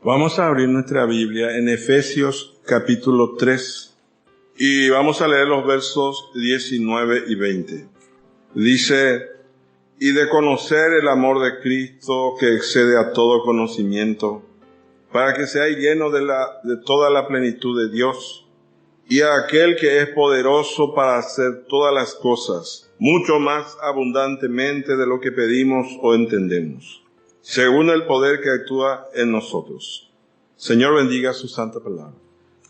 Vamos a abrir nuestra Biblia en Efesios capítulo 3 y vamos a leer los versos 19 y 20. Dice: y de conocer el amor de Cristo que excede a todo conocimiento, para que seáis llenos de toda la plenitud de Dios, y a aquel que es poderoso para hacer todas las cosas, mucho más abundantemente de lo que pedimos o entendemos, según el poder que actúa en nosotros. Señor, bendiga su santa palabra.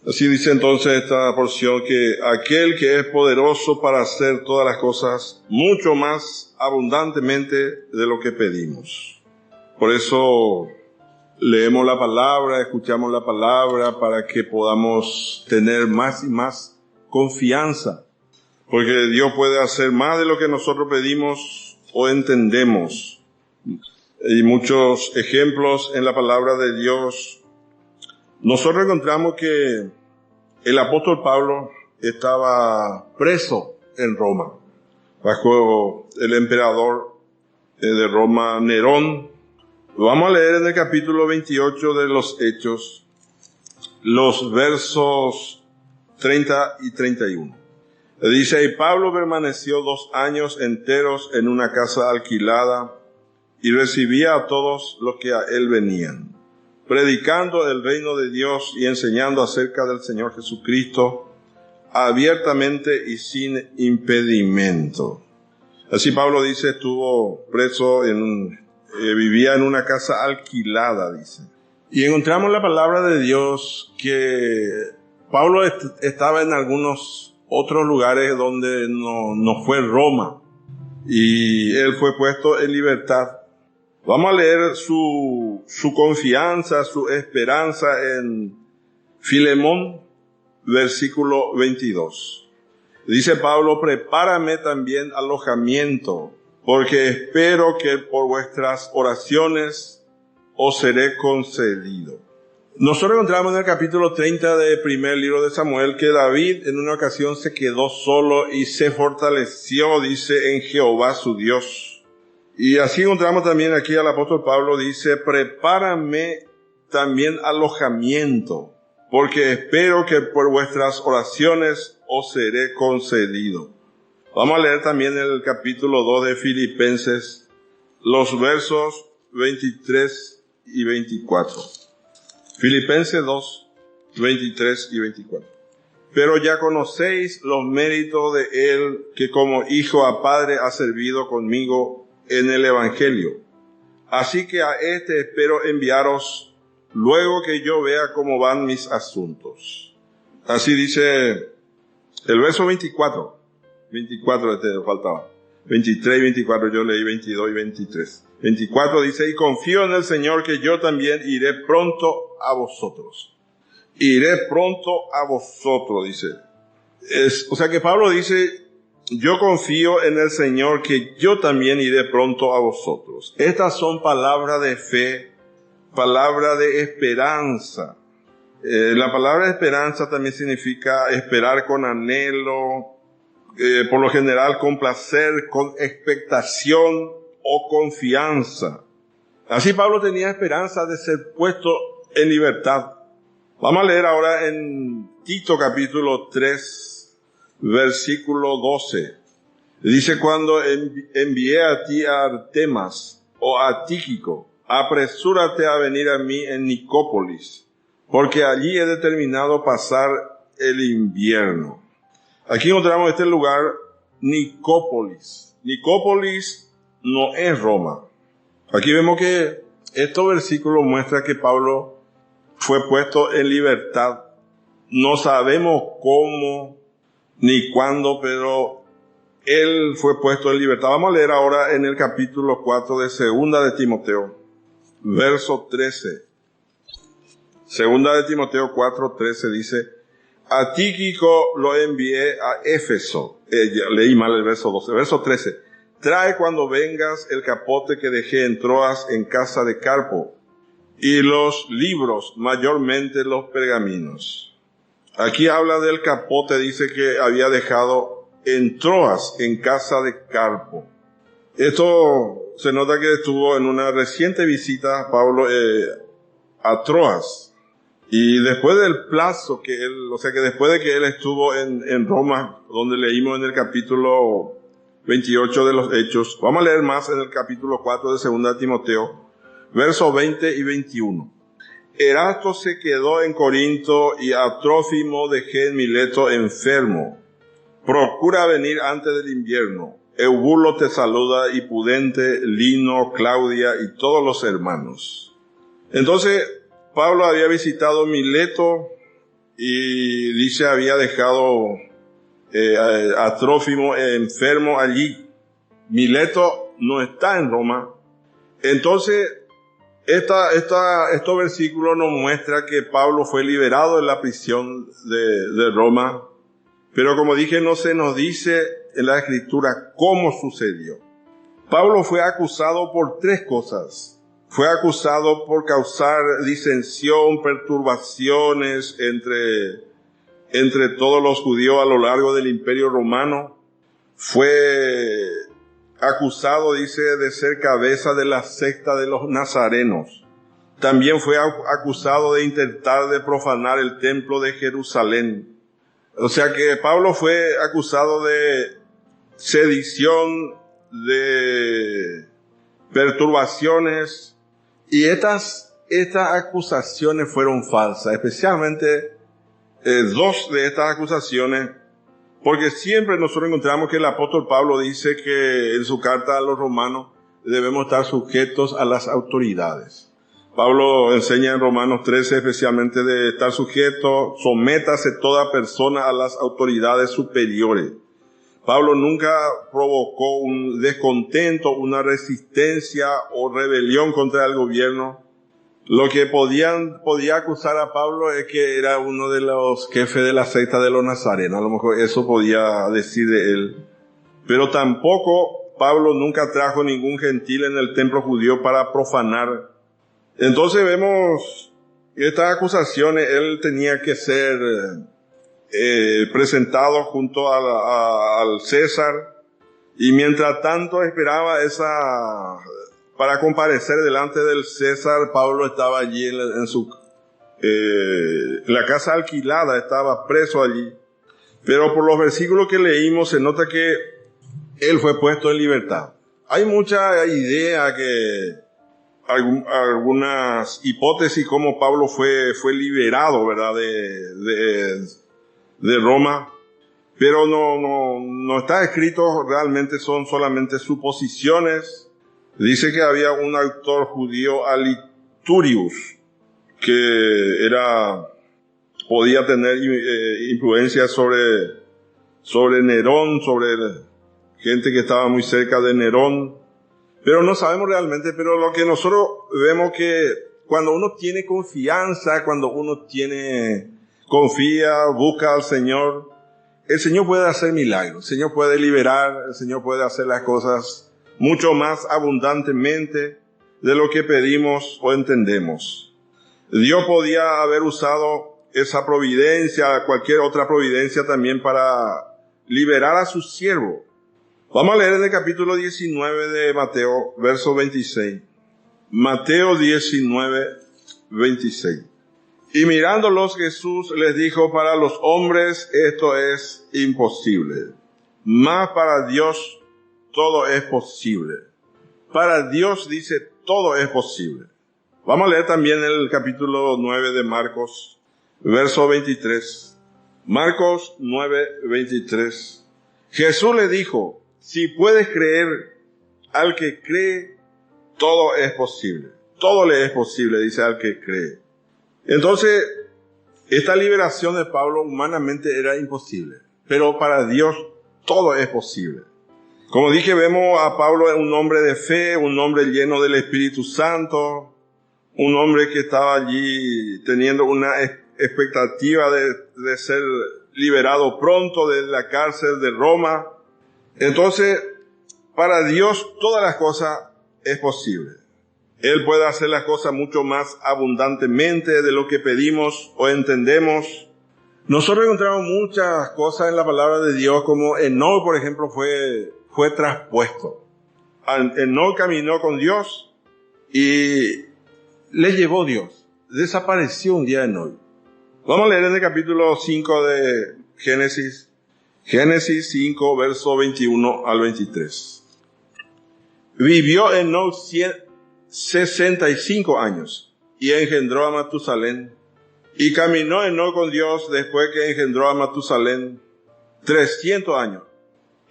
Así dice entonces esta porción, que aquel que es poderoso para hacer todas las cosas, mucho más abundantemente de lo que pedimos. Por eso leemos la palabra, escuchamos la palabra, para que podamos tener más y más confianza, porque Dios puede hacer más de lo que nosotros pedimos o entendemos. Hay muchos ejemplos en la palabra de Dios. Nosotros encontramos que el apóstol Pablo estaba preso en Roma, bajo el emperador de Roma, Nerón. Vamos a leer en el capítulo 28 de los Hechos, los versos 30 y 31. Dice: y Pablo permaneció 2 años enteros en una casa alquilada, y recibía a todos los que a él venían, predicando el reino de Dios y enseñando acerca del Señor Jesucristo, abiertamente y sin impedimento. Así Pablo dice, estuvo preso vivía en una casa alquilada, dice. Y encontramos la palabra de Dios que Pablo estaba en algunos otros lugares donde no fue Roma, y él fue puesto en libertad. Vamos a leer su confianza, su esperanza en Filemón, versículo 22. Dice Pablo: prepárame también alojamiento, porque espero que por vuestras oraciones os seré concedido. Nosotros encontramos en el capítulo 30 del primer libro de Samuel que David en una ocasión se quedó solo y se fortaleció, dice, en Jehová su Dios. Y así encontramos también aquí al apóstol Pablo, dice: prepárame también alojamiento, porque espero que por vuestras oraciones os seré concedido. Vamos a leer también el capítulo 2 de Filipenses, los versos 23 y 24. Filipenses 2, 23 y 24. Pero ya conocéis los méritos de él, que como hijo a padre ha servido conmigo en el Evangelio. Así que a este espero enviaros luego que yo vea cómo van mis asuntos. Así dice el verso 24. 24 faltaba. 23 y 24, yo leí 22 y 23. 24 dice: y confío en el Señor que yo también iré pronto a vosotros. Iré pronto a vosotros, dice. O sea que Pablo dice: yo confío en el Señor que yo también iré pronto a vosotros. Estas son palabras de fe, palabras de esperanza. La palabra esperanza también significa esperar con anhelo, por lo general con placer, con expectación o confianza. Así Pablo tenía esperanza de ser puesto en libertad. Vamos a leer ahora en Tito capítulo 3, versículo 12. Dice: cuando envié a ti a Artemas o a Tíquico, apresúrate a venir a mí en Nicópolis, porque allí he determinado pasar el invierno. Aquí encontramos este lugar, Nicópolis. Nicópolis no es Roma. Aquí vemos que estos versículos muestran que Pablo fue puesto en libertad. No sabemos cómo ni cuándo, pero él fue puesto en libertad. Vamos a leer ahora en el capítulo 4 de Segunda de Timoteo, verso 13. Segunda de Timoteo 4, 13 dice: a Tíquico lo envié a Éfeso. Leí mal el verso 12. Verso 13. Trae cuando vengas el capote que dejé en Troas en casa de Carpo, y los libros, mayormente los pergaminos. Aquí habla del capote, dice que había dejado en Troas, en casa de Carpo. Esto se nota que estuvo en una reciente visita Pablo a Troas. Y después del plazo que después de que él estuvo en Roma, donde leímos en el capítulo 28 de los Hechos, vamos a leer más en el capítulo 4 de 2 Timoteo, versos 20 y 21. Erasto se quedó en Corinto y a Trófimo dejé en Mileto enfermo. Procura venir antes del invierno. Eubulo te saluda, y Pudente, Lino, Claudia y todos los hermanos. Entonces, Pablo había visitado Mileto y dice había dejado a Trófimo enfermo allí. Mileto no está en Roma. Entonces, estos versículos nos muestran que Pablo fue liberado de la prisión de Roma, pero como dije, no se nos dice en la Escritura cómo sucedió. Pablo fue acusado por 3 cosas. Fue acusado por causar disensión, perturbaciones entre todos los judíos a lo largo del Imperio Romano. Fue acusado, dice, de ser cabeza de la secta de los nazarenos. También fue acusado de intentar de profanar el templo de Jerusalén. O sea que Pablo fue acusado de sedición, de perturbaciones, y estas acusaciones fueron falsas, especialmente 2 de estas acusaciones, porque siempre nosotros encontramos que el apóstol Pablo dice que en su carta a los romanos debemos estar sujetos a las autoridades. Pablo enseña en Romanos 13 especialmente de estar sujeto, sométase toda persona a las autoridades superiores. Pablo nunca provocó un descontento, una resistencia o rebelión contra el gobierno. Lo que podía acusar a Pablo es que era uno de los jefes de la secta de los nazarenos. A lo mejor eso podía decir de él. Pero tampoco Pablo nunca trajo ningún gentil en el templo judío para profanar. Entonces vemos estas acusaciones. Él tenía que ser presentado junto al César, y mientras tanto esperaba para comparecer delante del César. Pablo estaba allí en la casa alquilada, estaba preso allí. Pero por los versículos que leímos se nota que él fue puesto en libertad. Hay mucha idea algunas hipótesis cómo Pablo fue liberado, ¿verdad? de Roma, pero no está escrito realmente, son solamente suposiciones. Dice que había un autor judío, Aliturius, que podía tener influencia sobre Nerón, sobre gente que estaba muy cerca de Nerón, pero no sabemos realmente. Pero lo que nosotros vemos que cuando uno tiene confianza, cuando uno confía, busca al Señor, el Señor puede hacer milagros, el Señor puede liberar, el Señor puede hacer las cosas mucho más abundantemente de lo que pedimos o entendemos. Dios podía haber usado esa providencia, cualquier otra providencia también, para liberar a su siervo. Vamos a leer en el capítulo 19 de Mateo, verso 26. Mateo 19, 26. Y mirándolos Jesús les dijo: para los hombres esto es imposible, mas para Dios todo es posible. Para Dios, dice, todo es posible. Vamos a leer también el capítulo 9 de Marcos, verso 23. Marcos 9, 23. Jesús le dijo: si puedes creer, al que cree, todo es posible. Todo le es posible, dice, al que cree. Entonces, esta liberación de Pablo humanamente era imposible, pero para Dios todo es posible. Como dije, vemos a Pablo un hombre de fe, un hombre lleno del Espíritu Santo, un hombre que estaba allí teniendo una expectativa de ser liberado pronto de la cárcel de Roma. Entonces, para Dios todas las cosas es posible. Él puede hacer las cosas mucho más abundantemente de lo que pedimos o entendemos. Nosotros encontramos muchas cosas en la palabra de Dios, como Enoc, por ejemplo, fue traspuesto. Enoc caminó con Dios y le llevó Dios. desapareció un día Enoc. Vamos a leer en el capítulo 5 de Génesis. Génesis 5, verso 21 al 23. Vivió Enoc 65 años y engendró a Matusalén. Y caminó Enoc con Dios después que engendró a Matusalén 300 años.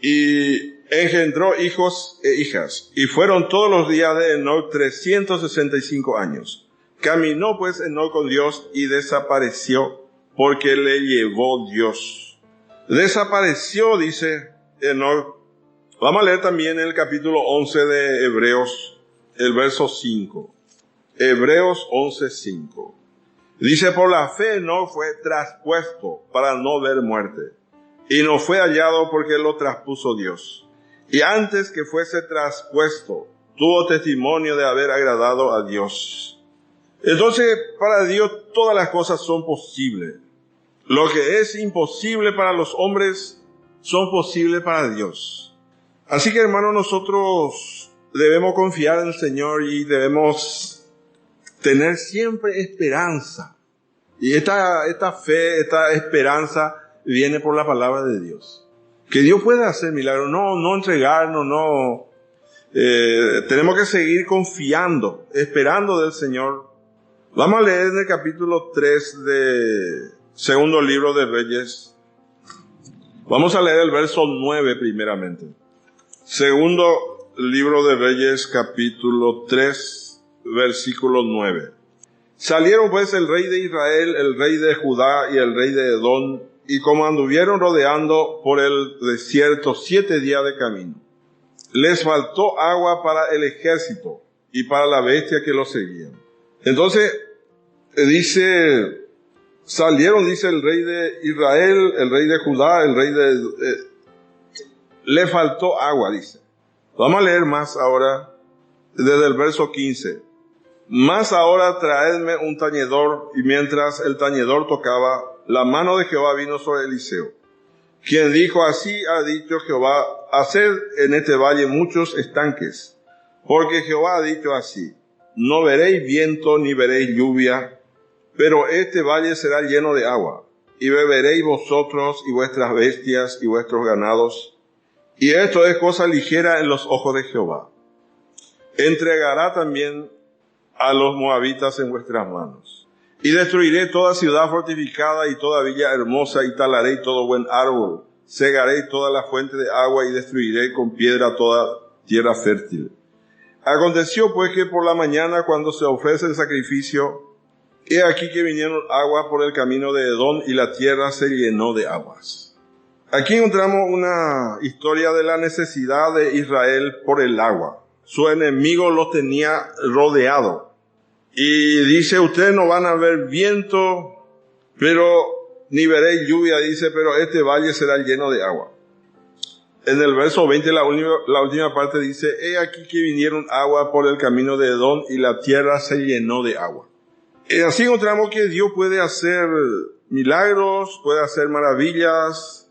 Y engendró hijos e hijas. Y fueron todos los días de Enoc 365 años. Caminó pues Enoc con Dios y desapareció porque le llevó Dios. Desapareció, dice Enoc. Vamos a leer también el capítulo 11 de Hebreos, el verso 5. Hebreos 11:5. Dice, por la fe Enoc fue traspuesto para no ver muerte, y no fue hallado porque lo traspuso Dios. Y antes que fuese traspuesto, tuvo testimonio de haber agradado a Dios. Entonces, para Dios todas las cosas son posibles. Lo que es imposible para los hombres, son posibles para Dios. Así que, hermanos, nosotros debemos confiar en el Señor y debemos tener siempre esperanza. Y esta fe, esta esperanza viene por la palabra de Dios. Que Dios puede hacer milagros, no entregarnos, tenemos que seguir confiando, esperando del Señor. Vamos a leer en el capítulo 3 de segundo libro de Reyes. Vamos a leer el verso 9 primeramente. Segundo libro de Reyes, capítulo 3, versículo 9. Salieron pues el rey de Israel, el rey de Judá y el rey de Edom, y como anduvieron rodeando por el desierto 7 días de camino, les faltó agua para el ejército y para la bestia que los seguían. Entonces, salieron, dice el rey de Israel, el rey de Judá, el rey de... le faltó agua, dice. Vamos a leer más ahora, desde el verso 15. Más ahora traedme un tañedor, y mientras el tañedor tocaba, la mano de Jehová vino sobre Eliseo, quien dijo, así ha dicho Jehová, haced en este valle muchos estanques, porque Jehová ha dicho así, no veréis viento ni veréis lluvia, pero este valle será lleno de agua, y beberéis vosotros y vuestras bestias y vuestros ganados, y esto es cosa ligera en los ojos de Jehová. Entregará también a los moabitas en vuestras manos. Y destruiré toda ciudad fortificada y toda villa hermosa, y talaré todo buen árbol, cegaré toda la fuente de agua, y destruiré con piedra toda tierra fértil. Aconteció pues que por la mañana, cuando se ofrece el sacrificio, he aquí que vinieron agua por el camino de Edom, y la tierra se llenó de aguas. Aquí encontramos una historia de la necesidad de Israel por el agua. Su enemigo los tenía rodeado. Y dice, ustedes no van a ver viento, pero ni veréis lluvia, dice, pero este valle será lleno de agua. En el verso 20, la última parte dice, he aquí que vinieron agua por el camino de Edom, y la tierra se llenó de agua. Y así encontramos que Dios puede hacer milagros, puede hacer maravillas.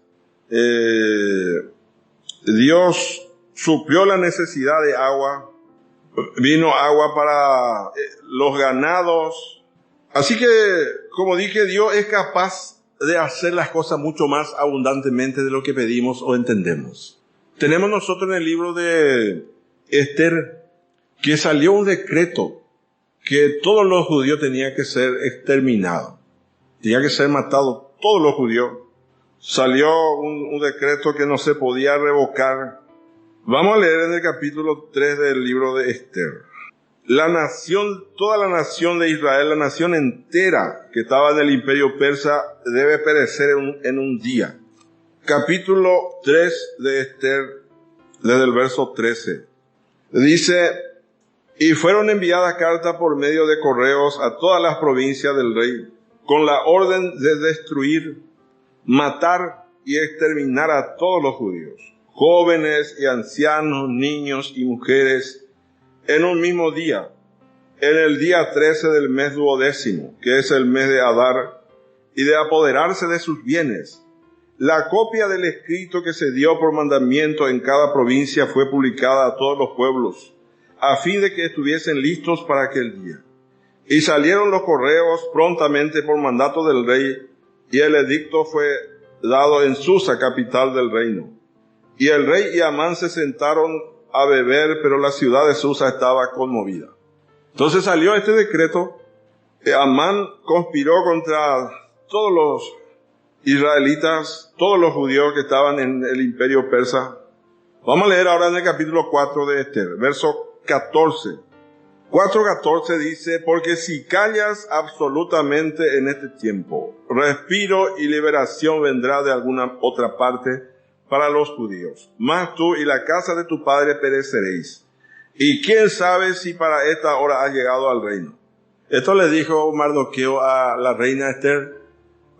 Dios suplió la necesidad de agua. Vino agua para los ganados. Así que, como dije, Dios es capaz de hacer las cosas mucho más abundantemente de lo que pedimos o entendemos. Tenemos nosotros en el libro de Esther que salió un decreto que todos los judíos tenían que ser exterminados. Tenían que ser matados todos los judíos. Salió un decreto que no se podía revocar. Vamos a leer en el capítulo 3 del libro de Esther. La nación, toda la nación de Israel, la nación entera que estaba en el imperio persa, debe perecer en un día. Capítulo 3 de Esther, desde el verso 13. Dice, y fueron enviadas cartas por medio de correos a todas las provincias del rey, con la orden de destruir, matar y exterminar a todos los judíos, jóvenes y ancianos, niños y mujeres, en un mismo día, en el día 13 del mes 12, que es el mes de Adar, y de apoderarse de sus bienes. La copia del escrito que se dio por mandamiento en cada provincia fue publicada a todos los pueblos, a fin de que estuviesen listos para aquel día. Y salieron los correos prontamente por mandato del rey, y el edicto fue dado en Susa, capital del reino. Y el rey y Amán se sentaron a beber, pero la ciudad de Susa estaba conmovida. Entonces salió este decreto. Amán conspiró contra todos los israelitas, todos los judíos que estaban en el imperio persa. Vamos a leer ahora en el capítulo 4 de Esther, verso 14. 4:14 dice: porque si callas absolutamente en este tiempo, respiro y liberación vendrá de alguna otra parte para los judíos. Mas tú y la casa de tu padre pereceréis. Y quién sabe si para esta hora has llegado al reino. Esto le dijo Mardoqueo a la reina Esther,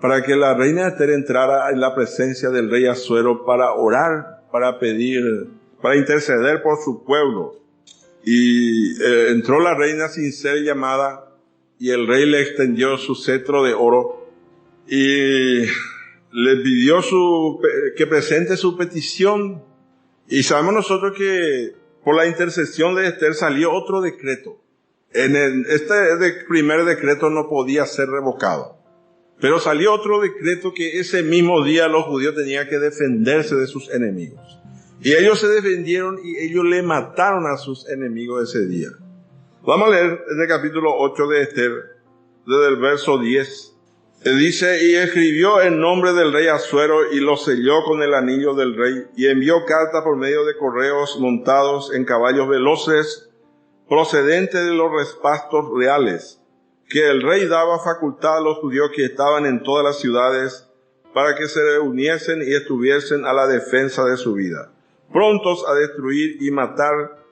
para que la reina Esther entrara en la presencia del rey Asuero para orar, para pedir, para interceder por su pueblo. Y entró la reina sin ser llamada, y el rey le extendió su cetro de oro y le pidió que presente su petición. Y sabemos nosotros que por la intercesión de Esther salió otro decreto. Este primer decreto no podía ser revocado, pero salió otro decreto que ese mismo día los judíos tenían que defenderse de sus enemigos. Y ellos se defendieron y ellos le mataron a sus enemigos ese día. Vamos a leer en el capítulo 8 de Esther, desde el verso 10. Dice: y escribió en nombre del rey Asuero y lo selló con el anillo del rey, y envió carta por medio de correos montados en caballos veloces, procedentes de los respastos reales, que el rey daba facultad a los judíos que estaban en todas las ciudades, para que se reuniesen y estuviesen a la defensa de su vida, prontos a destruir y matar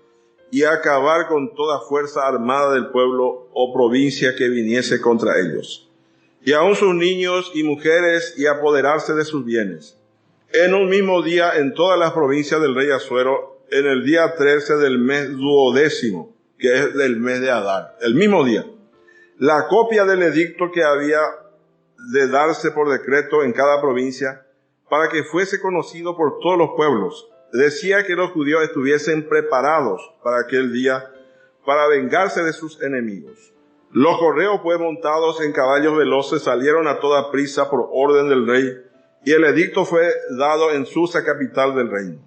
y a acabar con toda fuerza armada del pueblo o provincia que viniese contra ellos, y aun sus niños y mujeres, y apoderarse de sus bienes. En un mismo día, en todas las provincias del rey Asuero, en el día 13 del mes 12, que es del mes de Adar, el mismo día, la copia del edicto que había de darse por decreto en cada provincia, para que fuese conocido por todos los pueblos, decía que los judíos estuviesen preparados para aquel día, para vengarse de sus enemigos. Los correos, pues, montados en caballos veloces, salieron a toda prisa por orden del rey, y el edicto fue dado en Susa, capital del reino.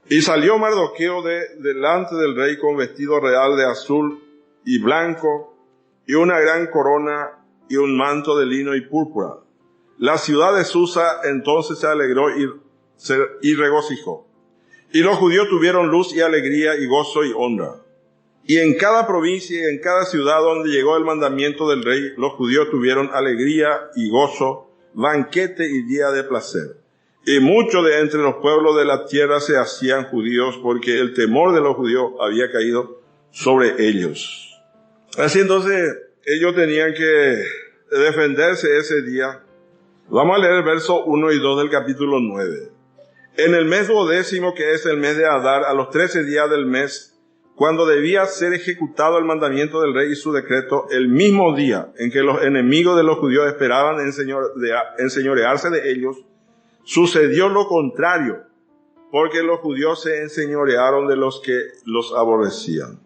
Y salió Mardoqueo delante del rey con vestido real de azul y blanco, y una gran corona, y un manto de lino y púrpura. La ciudad de Susa entonces se alegró y regocijó. Y los judíos tuvieron luz y alegría y gozo y honra. Y en cada provincia y en cada ciudad donde llegó el mandamiento del rey, los judíos tuvieron alegría y gozo, banquete y día de placer. Y muchos de entre los pueblos de la tierra se hacían judíos, porque el temor de los judíos había caído sobre ellos. Así entonces, ellos tenían que defenderse ese día. Vamos a leer el verso 1 y 2 del capítulo 9. En el mes 12, que es el mes de Adar, a los 13 días del mes, cuando debía ser ejecutado el mandamiento del rey y su decreto, el mismo día en que los enemigos de los judíos esperaban enseñorearse de ellos, sucedió lo contrario, porque los judíos se enseñorearon de los que los aborrecían.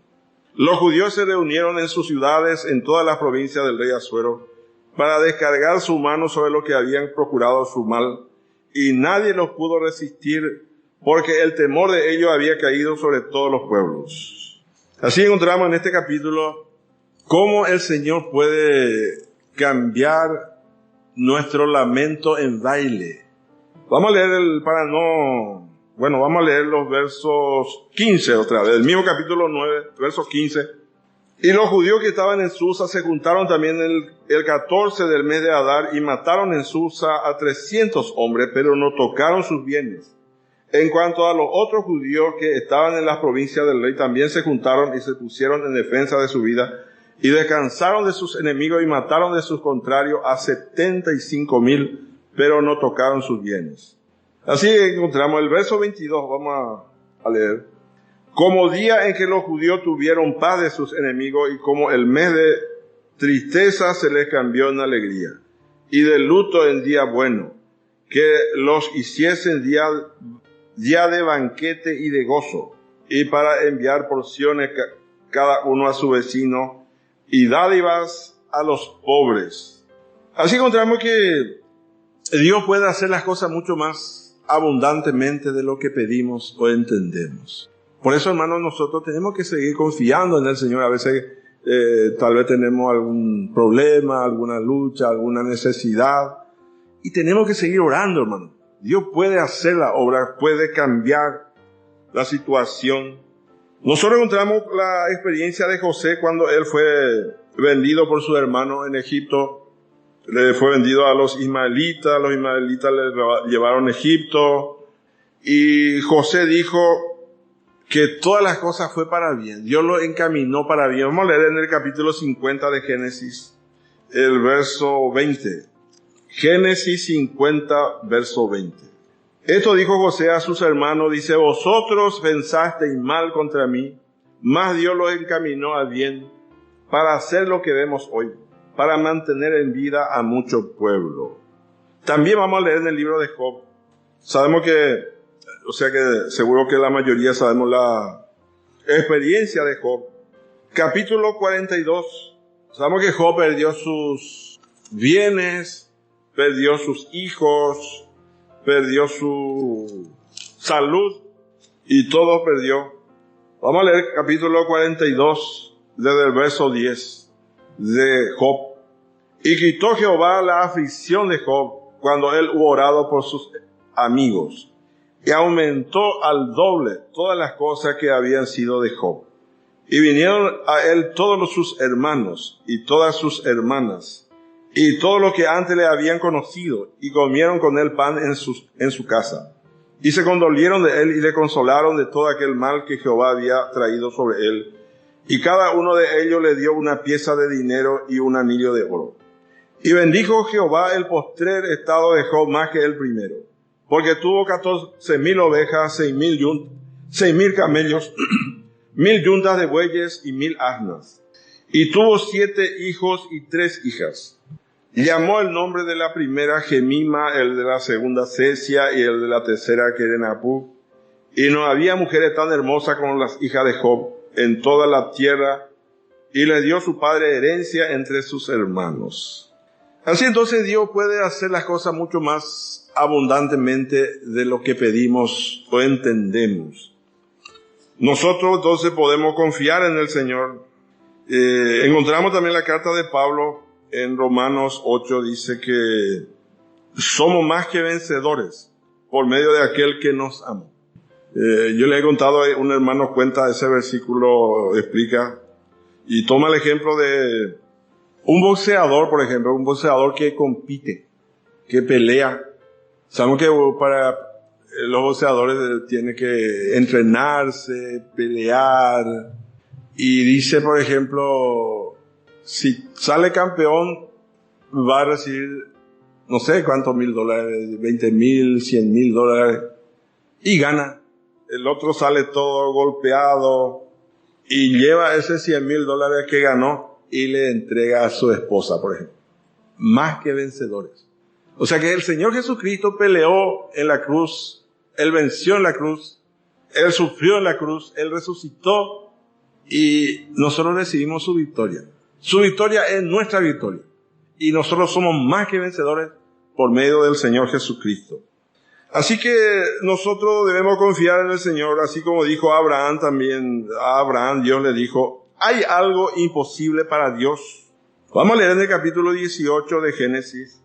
Los judíos se reunieron en sus ciudades en todas las provincias del rey Asuero para descargar su mano sobre los que habían procurado su mal, y nadie los pudo resistir, porque el temor de ellos había caído sobre todos los pueblos. Así encontramos en este capítulo cómo el Señor puede cambiar nuestro lamento en baile. Vamos a leer vamos a leer los versos 15 otra vez, el mismo capítulo 9, verso 15. Y los judíos que estaban en Susa se juntaron también el 14 del mes de Adar y mataron en Susa a 300 hombres, pero no tocaron sus bienes. En cuanto a los otros judíos que estaban en las provincias del rey, también se juntaron y se pusieron en defensa de su vida, y descansaron de sus enemigos y mataron de sus contrarios a 75,000, pero no tocaron sus bienes. Así encontramos el verso 22, vamos a leer. Como día en que los judíos tuvieron paz de sus enemigos, y como el mes de tristeza se les cambió en alegría, y de luto en día bueno, que los hiciesen día de banquete y de gozo, y para enviar porciones cada uno a su vecino, y dádivas a los pobres. Así encontramos que Dios puede hacer las cosas mucho más abundantemente de lo que pedimos o entendemos. Por eso, hermanos, nosotros tenemos que seguir confiando en el Señor. A veces tal vez tenemos algún problema, alguna lucha, alguna necesidad, y tenemos que seguir orando, hermano. Dios puede hacer la obra, puede cambiar la situación. Nosotros encontramos la experiencia de José cuando él fue vendido por su hermano en Egipto. Le fue vendido a los ismaelitas le llevaron a Egipto, y José dijo que todas las cosas fue para bien. Dios lo encaminó para bien. Vamos a leer en el capítulo 50 de Génesis, el verso 20. Génesis 50, verso 20. Esto dijo José a sus hermanos, dice: vosotros pensasteis mal contra mí, mas Dios los encaminó a bien para hacer lo que vemos hoy, para mantener en vida a mucho pueblo. También vamos a leer en el libro de Job. Sabemos que, seguro que la mayoría sabemos la experiencia de Job. Capítulo 42. Sabemos que Job perdió sus bienes, perdió sus hijos, perdió su salud y todo perdió. Vamos a leer capítulo 42 desde el verso 10 de Job. Y quitó Jehová la aflicción de Job cuando él hubo orado por sus amigos, y aumentó al doble todas las cosas que habían sido de Job. Y vinieron a él todos sus hermanos y todas sus hermanas, y todos los que antes le habían conocido, y comieron con él pan en su casa. Y se condolieron de él y le consolaron de todo aquel mal que Jehová había traído sobre él. Y cada uno de ellos le dio una pieza de dinero y un anillo de oro. Y bendijo Jehová el postrer estado de Job más que el primero, porque tuvo 14,000 ovejas, 6,000 camellos, 1,000 yuntas de bueyes y 1,000 asnas. Y tuvo 7 hijos y 3 hijas. Llamó el nombre de la primera Gemima, el de la segunda Cesia y el de la tercera Kerenapú. Y no había mujeres tan hermosas como las hijas de Job en toda la tierra, y le dio su padre herencia entre sus hermanos. Así entonces Dios puede hacer las cosas mucho más abundantemente de lo que pedimos o entendemos. Nosotros entonces podemos confiar en el Señor. Encontramos también la carta de Pablo en Romanos 8, dice que somos más que vencedores por medio de aquel que nos ama. Yo le he contado, un hermano cuenta ese versículo, explica, y toma el ejemplo de un boxeador, por ejemplo, un boxeador que compite, que pelea. Sabemos que para los boxeadores tiene que entrenarse, pelear, y dice, por ejemplo, si sale campeón, va a recibir, no sé cuántos $1,000, 20,000, $100,000, y gana. El otro sale todo golpeado y lleva ese $100,000 que ganó y le entrega a su esposa, por ejemplo. Más que vencedores. O sea que el Señor Jesucristo peleó en la cruz, Él venció en la cruz, Él sufrió en la cruz, Él resucitó, y nosotros recibimos su victoria. Su victoria es nuestra victoria. Y nosotros somos más que vencedores por medio del Señor Jesucristo. Así que nosotros debemos confiar en el Señor, así como dijo Abraham también. A Abraham Dios le dijo: ¿hay algo imposible para Dios? Vamos a leer en el capítulo 18 de Génesis,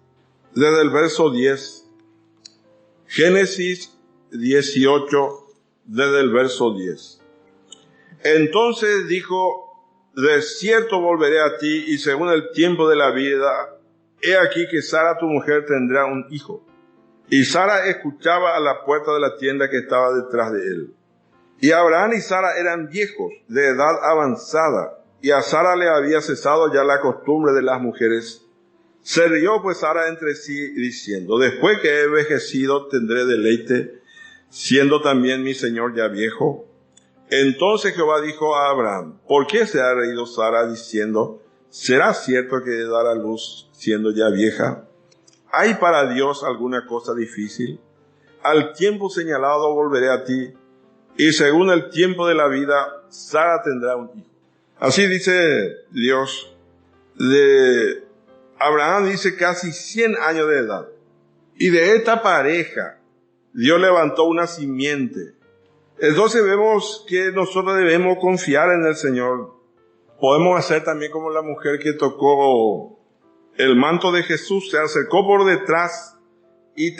desde el verso 10. Génesis 18, desde el verso 10. Entonces dijo: de cierto volveré a ti, y según el tiempo de la vida, he aquí que Sara tu mujer tendrá un hijo. Y Sara escuchaba a la puerta de la tienda que estaba detrás de él. Y Abraham y Sara eran viejos, de edad avanzada, y a Sara le había cesado ya la costumbre de las mujeres. Se rió pues Sara entre sí, diciendo: después que he envejecido tendré deleite, siendo también mi señor ya viejo. Entonces Jehová dijo a Abraham: ¿por qué se ha reído Sara, diciendo: ¿será cierto que dará a luz siendo ya vieja? ¿Hay para Dios alguna cosa difícil? Al tiempo señalado volveré a ti, y según el tiempo de la vida, Sara tendrá un hijo. Así dice Dios: de Abraham dice casi 100 años de edad. Y de esta pareja Dios levantó una simiente. Entonces vemos que nosotros debemos confiar en el Señor. Podemos hacer también como la mujer que tocó el manto de Jesús, se acercó por detrás y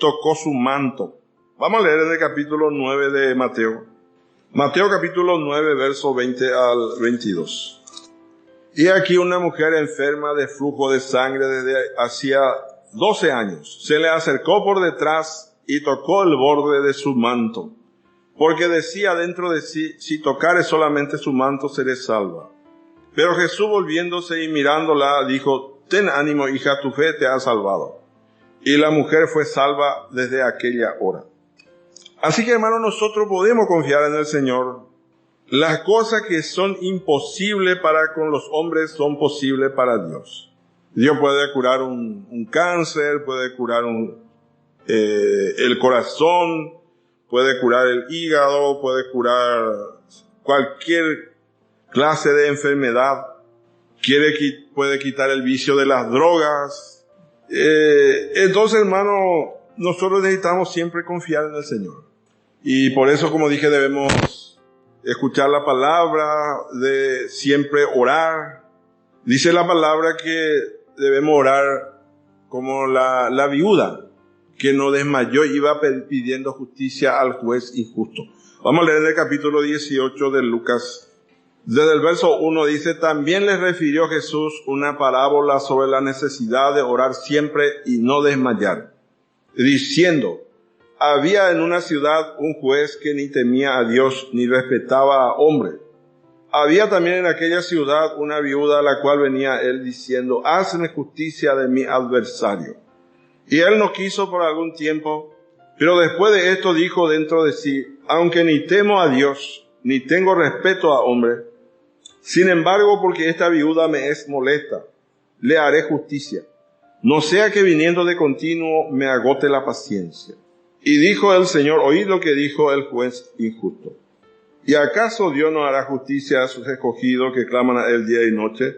tocó su manto. Vamos a leer en el capítulo 9 de Mateo. Mateo capítulo 9, verso 20 al 22. Y aquí una mujer enferma de flujo de sangre desde hacía 12 años. Se le acercó por detrás y tocó el borde de su manto. Porque decía dentro de sí, si tocare solamente su manto seré salva. Pero Jesús volviéndose y mirándola dijo, ten ánimo hija, tu fe te ha salvado. Y la mujer fue salva desde aquella hora. Así que hermanos, nosotros podemos confiar en el Señor. Las cosas que son imposibles para con los hombres son posibles para Dios. Dios puede curar un cáncer, puede curar el corazón, puede curar el hígado, puede curar cualquier clase de enfermedad. Puede quitar el vicio de las drogas. Entonces, hermano, nosotros necesitamos siempre confiar en el Señor. Y por eso, como dije, debemos escuchar la palabra, de siempre orar. Dice la palabra que debemos orar como la viuda que no desmayó y iba pidiendo justicia al juez injusto. Vamos a leer en el capítulo 18 de Lucas. Desde el verso 1 dice, también les refirió Jesús una parábola sobre la necesidad de orar siempre y no desmayar, diciendo, había en una ciudad un juez que ni temía a Dios ni respetaba a hombre. Había también en aquella ciudad una viuda a la cual venía él diciendo, hazme justicia de mi adversario. Y él no quiso por algún tiempo, pero después de esto dijo dentro de sí, aunque ni temo a Dios, ni tengo respeto a hombre, sin embargo, porque esta viuda me es molesta, le haré justicia, no sea que viniendo de continuo me agote la paciencia. Y dijo el Señor, oíd lo que dijo el juez injusto. ¿Y acaso Dios no hará justicia a sus escogidos que claman a él día y noche?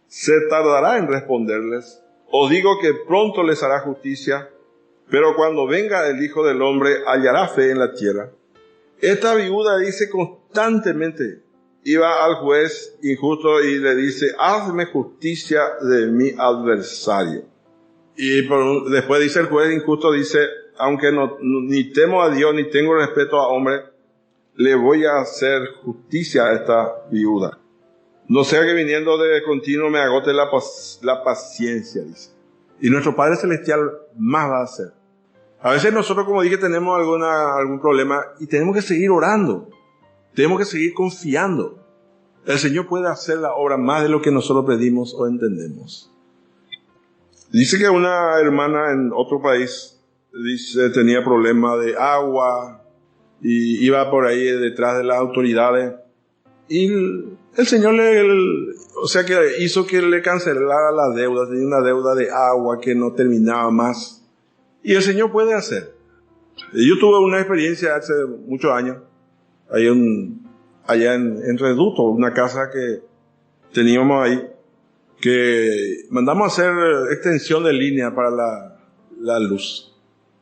¿Se tardará en responderles? Os digo que pronto les hará justicia, pero cuando venga el Hijo del Hombre, hallará fe en la tierra. Esta viuda dice constantemente, iba al juez injusto y le dice, hazme justicia de mi adversario. Y después dice el juez injusto, dice, aunque ni temo a Dios ni tengo respeto a hombre, le voy a hacer justicia a esta viuda. No sea que viniendo de continuo me agote la paciencia, dice. Y nuestro Padre Celestial más va a hacer. A veces nosotros, como dije, tenemos algún problema y tenemos que seguir orando. Tenemos que seguir confiando. El Señor puede hacer la obra más de lo que nosotros pedimos o entendemos. Dice que una hermana en otro país, tenía problemas de agua y iba por ahí detrás de las autoridades. Y el Señor que hizo que le cancelara la deuda. Tenía una deuda de agua que no terminaba más. Y el Señor puede hacer. Yo tuve una experiencia hace muchos años, allá en Reducto, una casa que teníamos ahí, que mandamos a hacer extensión de línea para la luz.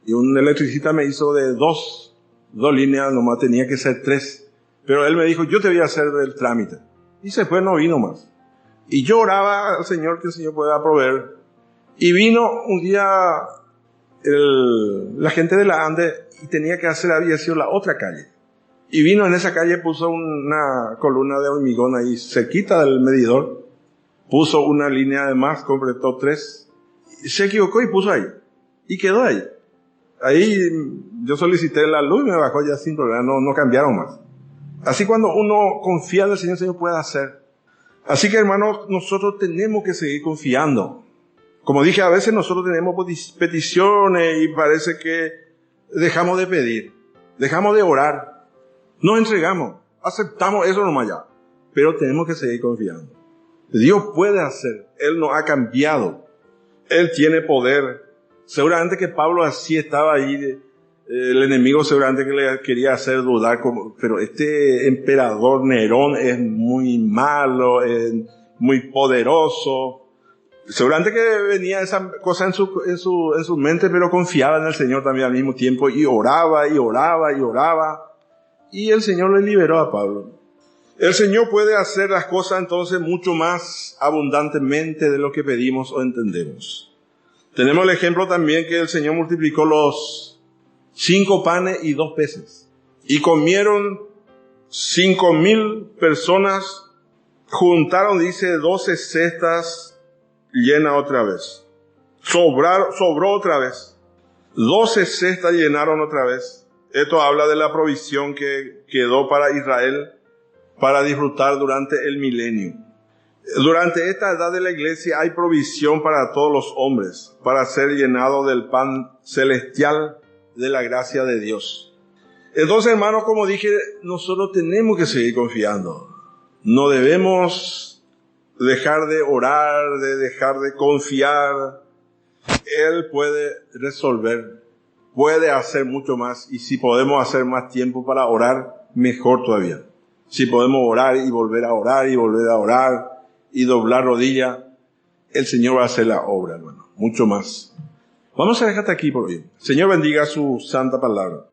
Y un electricista me hizo de dos líneas, nomás tenía que ser 3. Pero él me dijo, yo te voy a hacer el trámite. Y después no vino más. Y yo oraba al Señor que el Señor pueda proveer. Y vino un día la gente de la ANDE y tenía que había sido la otra calle. Y vino en esa calle, puso una columna de hormigón ahí cerquita del medidor. Puso una línea de más, completó 3. Se equivocó y puso ahí. Y quedó ahí. Ahí yo solicité la luz y me bajó ya sin problema, no cambiaron más. Así cuando uno confía en el Señor puede hacer. Así que hermanos, nosotros tenemos que seguir confiando. Como dije, a veces nosotros tenemos peticiones y parece que dejamos de pedir, dejamos de orar, nos entregamos, aceptamos eso nomás ya. Pero tenemos que seguir confiando. Dios puede hacer, Él nos ha cambiado, Él tiene poder. Seguramente que Pablo así estaba ahí, el enemigo seguramente que le quería hacer dudar, pero este emperador Nerón es muy malo, muy poderoso. Seguramente que venía esa cosa en su mente, pero confiaba en el Señor también al mismo tiempo y oraba y oraba y oraba. Y el Señor le liberó a Pablo. El Señor puede hacer las cosas entonces mucho más abundantemente de lo que pedimos o entendemos. Tenemos el ejemplo también que el Señor multiplicó los 5 panes y 2 peces. Y comieron 5,000 personas, juntaron, dice, 12 cestas llenas otra vez. Sobró otra vez. 12 cestas llenaron otra vez. Esto habla de la provisión que quedó para Israel para disfrutar durante el milenio. Durante esta edad de la iglesia hay provisión para todos los hombres, para ser llenados del pan celestial de la gracia de Dios. Entonces, hermanos, como dije, nosotros tenemos que seguir confiando. No debemos dejar de orar, de dejar de confiar. Él puede resolver, puede hacer mucho más. Y si podemos hacer más tiempo para orar, mejor todavía. Si podemos orar y volver a orar y volver a orar y doblar rodilla, el Señor va a hacer la obra, hermano. Mucho más. Vamos a dejar hasta aquí por hoy. Señor bendiga su santa palabra.